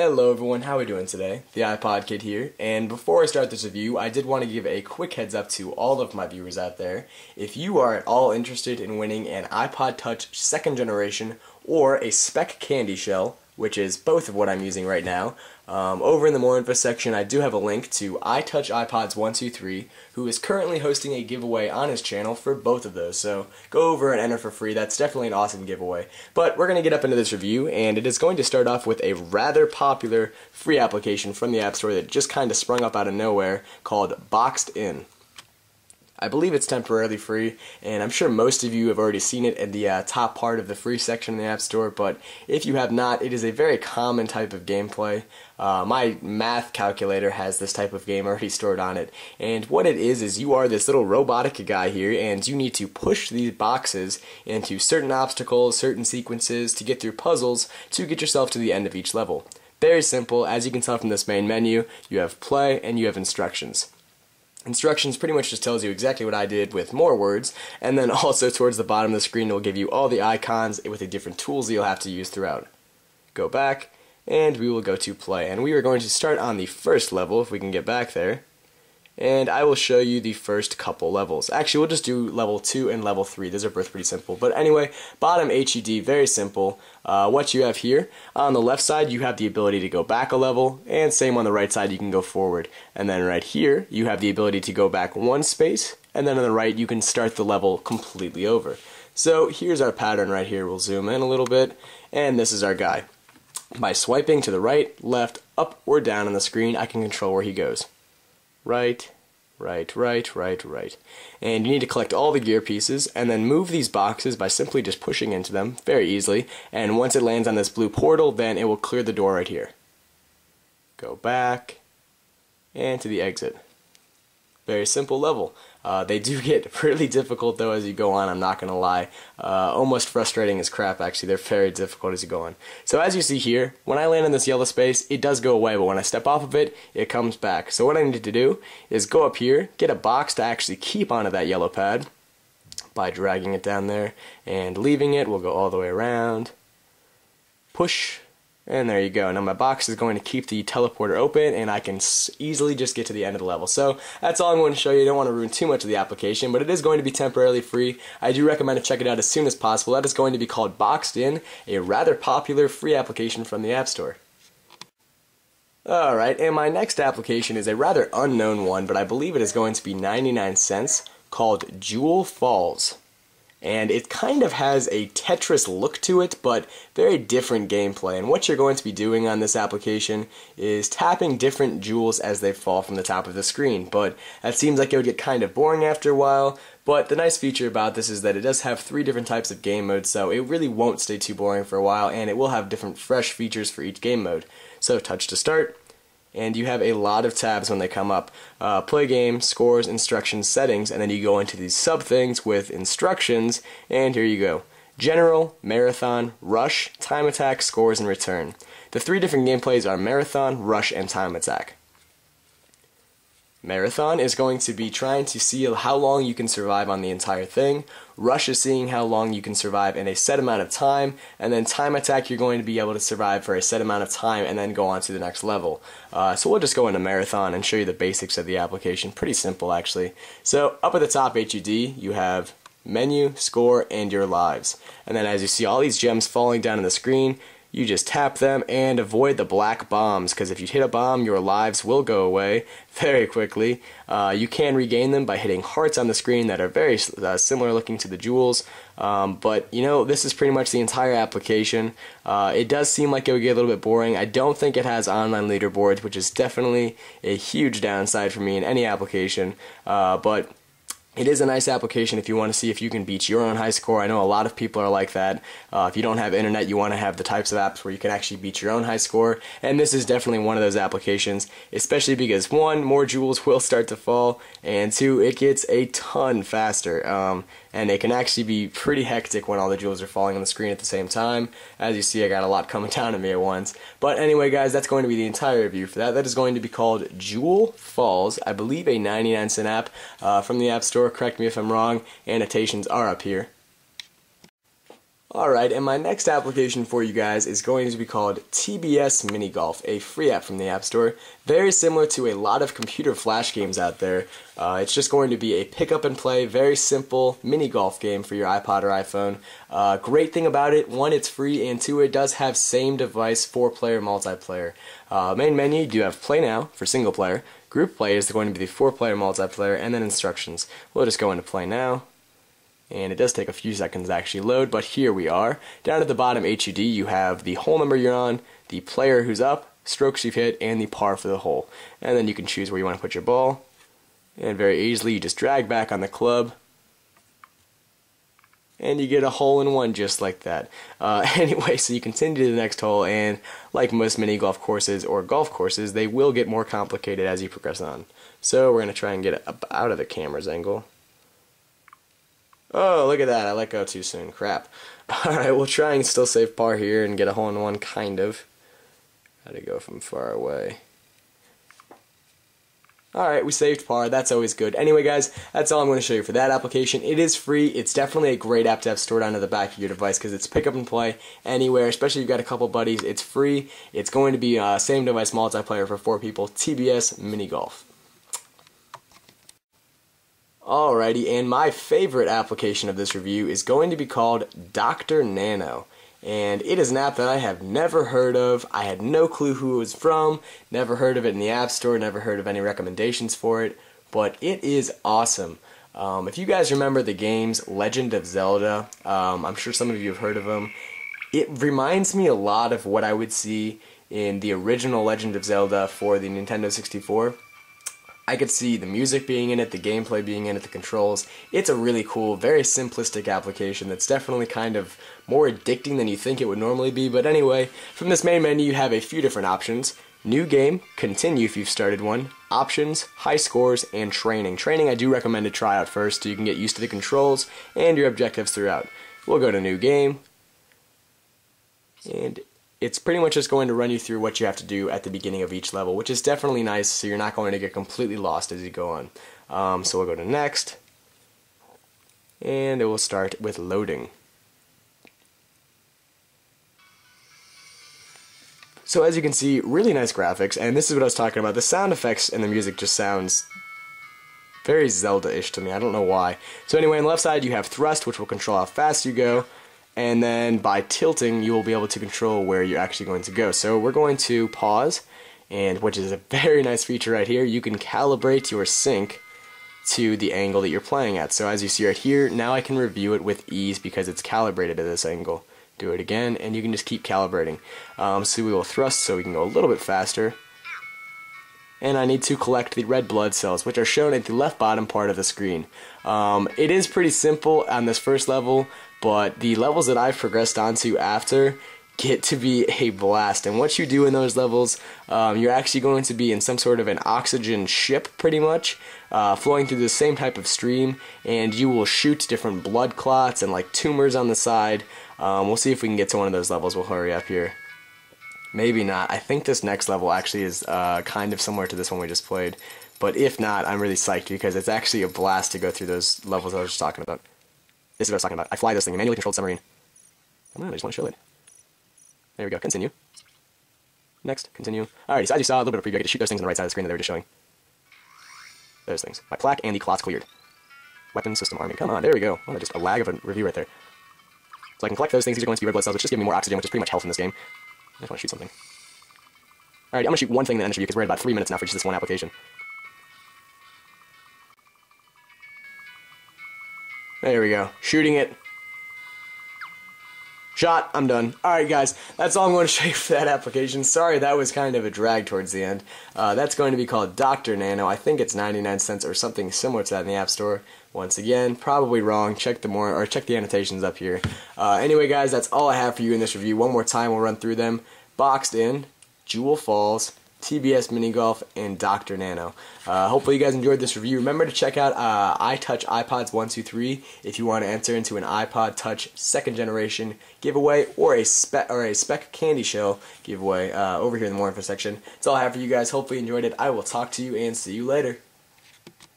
Hello everyone, how are we doing today? The TheiPodKid here, and before I start this review, I did want to give a quick heads up to all of my viewers out there. If you are at all interested in winning an iPod Touch 2nd generation or a Spec Candy Shell, which is both of what I'm using right now, over in the More Info section I do have a link to iTouchIPods123, who is currently hosting a giveaway on his channel for both of those, so go over and enter for free. That's definitely an awesome giveaway. But we're going to get up into this review, and it is going to start off with a rather popular free application from the App Store that just kind of sprung up out of nowhere called Boxed In. I believe it's temporarily free, and I'm sure most of you have already seen it in the top part of the free section in the App Store, but if you have not, it is a very common type of gameplay. My math calculator has this type of game already stored on it, and what it is you are this little robotic guy here, and you need to push these boxes into certain obstacles, certain sequences, to get through puzzles, to get yourself to the end of each level. Very simple. As you can tell from this main menu, you have play and you have instructions. Instructions pretty much just tells you exactly what I did with more words, and then also towards the bottom of the screen it will give you all the icons with the different tools that you'll have to use throughout. Go back, and we will go to play. And we are going to start on the first level, if we can get back there. And I will show you the first couple levels. Actually, we'll just do level 2 and level 3. Those are both pretty simple. But anyway, bottom HUD, very simple. What you have here, on the left side, you have the ability to go back a level, and same on the right side, you can go forward. And then right here, you have the ability to go back one space, and then on the right, you can start the level completely over. So here's our pattern right here. We'll zoom in a little bit, and this is our guy. By swiping to the right, left, up, or down on the screen, I can control where he goes. Right, right, right, right, right. And you need to collect all the gear pieces and then move these boxes by simply just pushing into them very easily. And once it lands on this blue portal, then it will clear the door right here. Go back and to the exit. Very simple level. They do get really difficult though as you go on, I'm not going to lie. Almost frustrating as crap actually, they're very difficult as you go on. So as you see here, when I land in this yellow space, it does go away, but when I step off of it, it comes back. So what I need to do is go up here, get a box to actually keep onto that yellow pad by dragging it down there and leaving it. We'll go all the way around, push, and there you go. Now my box is going to keep the teleporter open, and I can easily just get to the end of the level. So that's all I'm going to show you. I don't want to ruin too much of the application, but it is going to be temporarily free. I do recommend to check it out as soon as possible. That is going to be called Boxed In, a rather popular free application from the App Store. Alright, and my next application is a rather unknown one, but I believe it is going to be 99 cents, called Jewel Falls. And it kind of has a Tetris look to it, but very different gameplay. And what you're going to be doing on this application is tapping different jewels as they fall from the top of the screen. But that seems like it would get kind of boring after a while. But the nice feature about this is that it does have 3 different types of game modes, so it really won't stay too boring for a while, and it will have different fresh features for each game mode. So touch to start. And you have a lot of tabs when they come up. Play game, scores, instructions, settings, and then you go into these sub things with instructions, and here you go. General, Marathon, Rush, Time Attack, Scores, and Return. The 3 different gameplays are Marathon, Rush, and Time Attack. Marathon is going to be trying to see how long you can survive on the entire thing. Rush is seeing how long you can survive in a set amount of time, and then Time Attack you're going to be able to survive for a set amount of time and then go on to the next level. So we'll just go into Marathon and show you the basics of the application. Pretty simple actually. So up at the top HUD you have menu, score, and your lives. And then as you see all these gems falling down on the screen, you just tap them and avoid the black bombs, because if you hit a bomb, your lives will go away very quickly. You can regain them by hitting hearts on the screen that are very similar looking to the jewels. But, you know, this is pretty much the entire application. It does seem like it would get a little bit boring. I don't think it has online leaderboards, which is definitely a huge downside for me in any application. But it is a nice application if you want to see if you can beat your own high score. I know a lot of people are like that. If you don't have internet, you want to have the types of apps where you can actually beat your own high score, and this is definitely one of those applications, especially because 1, more jewels will start to fall, and 2, it gets a ton faster. And it can actually be pretty hectic when all the jewels are falling on the screen at the same time. As you see, I got a lot coming down on me at once. But anyway, guys, that's going to be the entire review for that. That is going to be called Jewel Falls, I believe a 99-cent app from the App Store. Correct me if I'm wrong. Annotations are up here. Alright, and my next application for you guys is going to be called TBS Mini Golf, a free app from the App Store. Very similar to a lot of computer flash games out there. It's just going to be a pick up and play, very simple mini golf game for your iPod or iPhone. Great thing about it, one, it's free, and two, it does have same device 4-player multiplayer. Main menu, you do have Play Now for single player. Group Play is going to be the 4-player multiplayer, and then instructions. We'll just go into Play Now. And it does take a few seconds to actually load, but here we are. Down at the bottom HUD, you have the hole number you're on, the player who's up, strokes you've hit, and the par for the hole. And then you can choose where you want to put your ball. And very easily, you just drag back on the club. And you get a hole-in-one just like that. Anyway, so you continue to the next hole, and like most mini golf courses or golf courses, they will get more complicated as you progress on. So we're going to try and get it up out of the camera's angle. Oh, look at that. I let go too soon. Crap. Alright, we'll try and still save par here and get a hole-in-one, kind of. How to go from far away. Alright, we saved par. That's always good. Anyway, guys, that's all I'm going to show you for that application. It is free. It's definitely a great app to have stored onto the back of your device because it's pick up and play anywhere, especially if you've got a couple buddies. It's free. It's going to be same device multiplayer for 4 people. TBS Mini Golf. Alrighty, and my favorite application of this review is going to be called Dr. Nano. And it is an app that I have never heard of. I had no clue who it was from, never heard of it in the App Store, never heard of any recommendations for it, but it is awesome. If you guys remember the games Legend of Zelda, I'm sure some of you have heard of them. It reminds me a lot of what I would see in the original Legend of Zelda for the Nintendo 64. I could see the music being in it, the gameplay being in it, the controls. It's a really cool, very simplistic application that's definitely kind of more addicting than you think it would normally be. But anyway, from this main menu you have a few different options. New game, continue if you've started one, options, high scores, and training. Training I do recommend to try out first so you can get used to the controls and your objectives throughout. We'll go to new game, and it's pretty much just going to run you through what you have to do at the beginning of each level, which is definitely nice so you're not going to get completely lost as you go on. So we'll go to next, and it will start with loading. So as you can see, really nice graphics, and this is what I was talking about. The sound effects and the music just sounds very Zelda-ish to me. I don't know why. So anyway, on the left side you have thrust, which will control how fast you go. And then by tilting, you will be able to control where you're actually going to go. So we're going to pause, and which is a very nice feature right here. You can calibrate your sync to the angle that you're playing at. So as you see right here, now I can review it with ease because it's calibrated to this angle. Do it again, and you can just keep calibrating. So we will thrust so we can go a little bit faster. And I need to collect the red blood cells, which are shown at the left bottom part of the screen. It is pretty simple on this first level, but the levels that I've progressed onto after get to be a blast. And what you do in those levels, you're actually going to be in some sort of an oxygen ship, pretty much, flowing through the same type of stream, and you will shoot different blood clots and like tumors on the side. We'll see if we can get to one of those levels. We'll hurry up here. Maybe not. I think this next level actually is kind of similar to this one we just played. But if not, I'm really psyched because it's actually a blast to go through those levels I was just talking about. This is what I was talking about. I fly this thing, a manually controlled submarine. Come on, I just want to show it. There we go. Continue. Next. Continue. Alrighty, so as you saw, a little bit of preview. I get to shoot those things on the right side of the screen that they were just showing. Those things. My plaque and the clots cleared. Weapons system army. Come on, there we go. Oh, just a lag of a review right there. So I can collect those things. These are going to be red blood cells, which just give me more oxygen, which is pretty much health in this game. I just want to shoot something. Alright, I'm going to shoot one thing in the end of the review because we're at about 3 minutes now for just this one application. There we go. Shooting it. Shot. I'm done. Alright guys, that's all I'm going to show you for that application. Sorry that was kind of a drag towards the end. That's going to be called Dr. Nano. I think it's 99 cents or something similar to that in the App Store. Once again, probably wrong. Check the annotations up here. Anyway guys, that's all I have for you in this review. One more time, we'll run through them. Boxed In, Jewel Falls, TBS Mini Golf, and Dr. Nano. Hopefully you guys enjoyed this review. Remember to check out iTouch iPods 123 if you want to enter into an iPod Touch 2nd generation giveaway or a spec candy shell giveaway over here in the more info section. That's all I have for you guys. Hopefully you enjoyed it. I will talk to you and see you later.